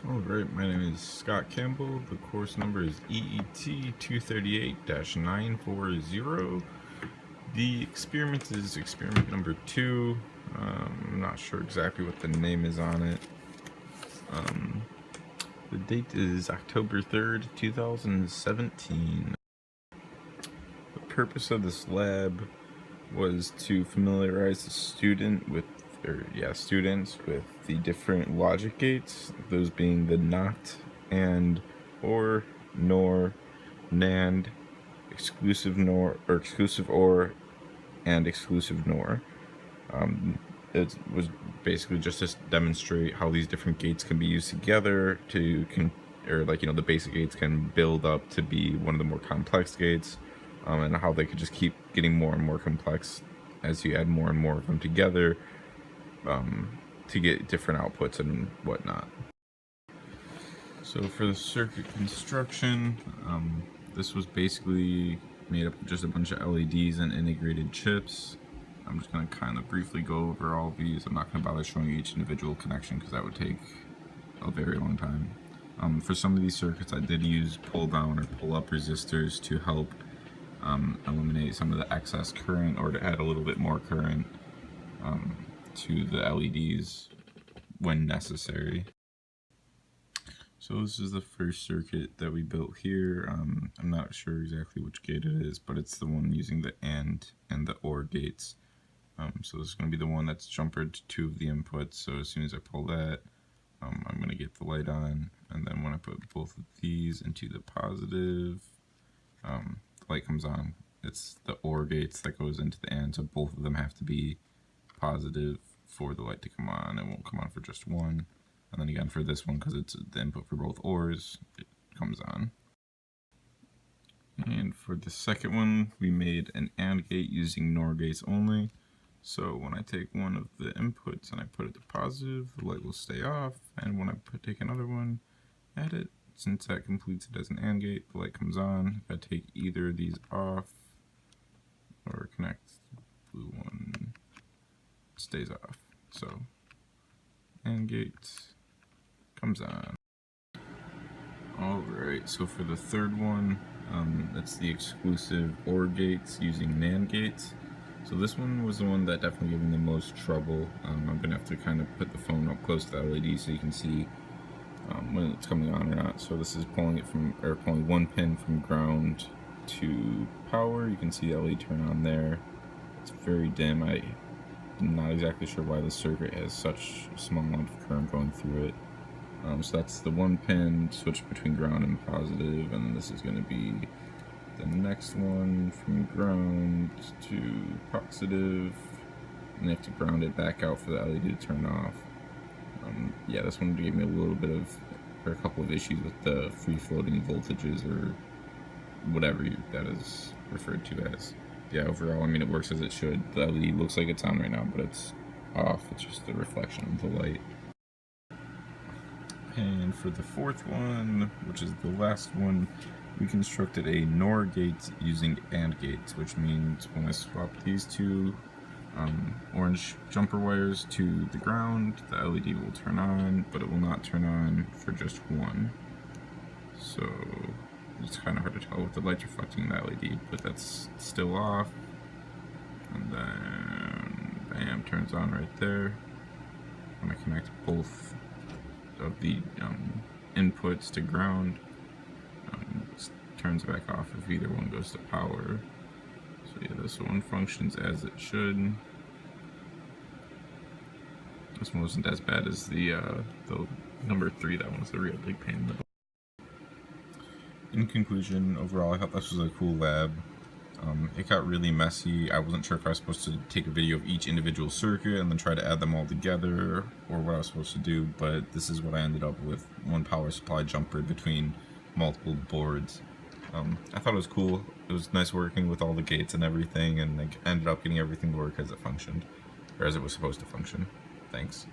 Alright, my name is Scott Campbell. The course number is Eet238-940. The experiment is experiment number 2. I'm not sure exactly what the name is on it. The date is October 3rd, 2017. The purpose of this lab was to familiarize the students with the different logic gates, those being the not, and, or, nor, NAND, exclusive nor, or exclusive or, and exclusive nor. It was basically just to demonstrate how these different gates can be used together to, the basic gates can build up to be one of the more complex gates, and how they could just keep getting more and more complex as you add more and more of them together, to get different outputs and whatnot. So for the circuit construction, this was basically made up of just a bunch of LEDs and integrated chips. I'm just going to kind of briefly go over all of these. I'm not going to bother showing each individual connection because that would take a very long time. For some of these circuits, I did use pull down or pull up resistors to help eliminate some of the excess current, or to add a little bit more current to the LEDs when necessary. So this is the first circuit that we built here. I'm not sure exactly which gate it is, but it's the one using the AND and the OR gates. So this is going to be the one that's jumpered to 2 of the inputs. So as soon as I pull that, I'm going to get the light on, and then when I put both of these into the positive, the light comes on. It's the OR gates that goes into the AND, so both of them have to be positive for the light to come on. It won't come on for just one. And then again for this one, because it's the input for both ORs, it comes on. And for the second one, we made an AND gate using NOR gates only. So when I take one of the inputs and I put it to positive, the light will stay off. And when I take another one, add it, since that completes it as an AND gate, the light comes on. If I take either of these off, or connect the blue one, it stays off. So AND gate comes on. Alright, so for the third one, that's the exclusive OR gates using NAND gates. So this one was the one that definitely gave me the most trouble. I'm going to have to kind of put the phone up close to the LED so you can see when it's coming on or not. So this is pulling one pin from ground to power. You can see the LED turn on there. It's very dim. I'm not exactly sure why the circuit has such a small amount of current going through it. So that's the one pin switch between ground and positive, and this is going to be the next one from ground to positive, and you have to ground it back out for the LED to turn off. Yeah, this one gave me a couple of issues with the free-floating voltages, or whatever that is referred to as. Yeah, overall, I mean, it works as it should. The LED looks like it's on right now, but it's off. It's just the reflection of the light. And for the fourth one, which is the last one, we constructed a NOR gate using AND gates, which means when I swap these two orange jumper wires to the ground, the LED will turn on, but it will not turn on for just one. So it's kind of hard to tell with the light reflecting the LED, but that's still off. And then, bam, turns on right there. When I connect both of the inputs to ground, it turns back off if either one goes to power. So yeah, this one functions as it should. This one wasn't as bad as the number 3. That one was a real big pain in the butt. In conclusion, overall, I thought this was a cool lab. It got really messy. I wasn't sure if I was supposed to take a video of each individual circuit and then try to add them all together, or what I was supposed to do, but this is what I ended up with: one power supply jumper between multiple boards. I thought it was cool. It was nice working with all the gates and everything, and I ended up getting everything to work as it functioned, or as it was supposed to function. Thanks.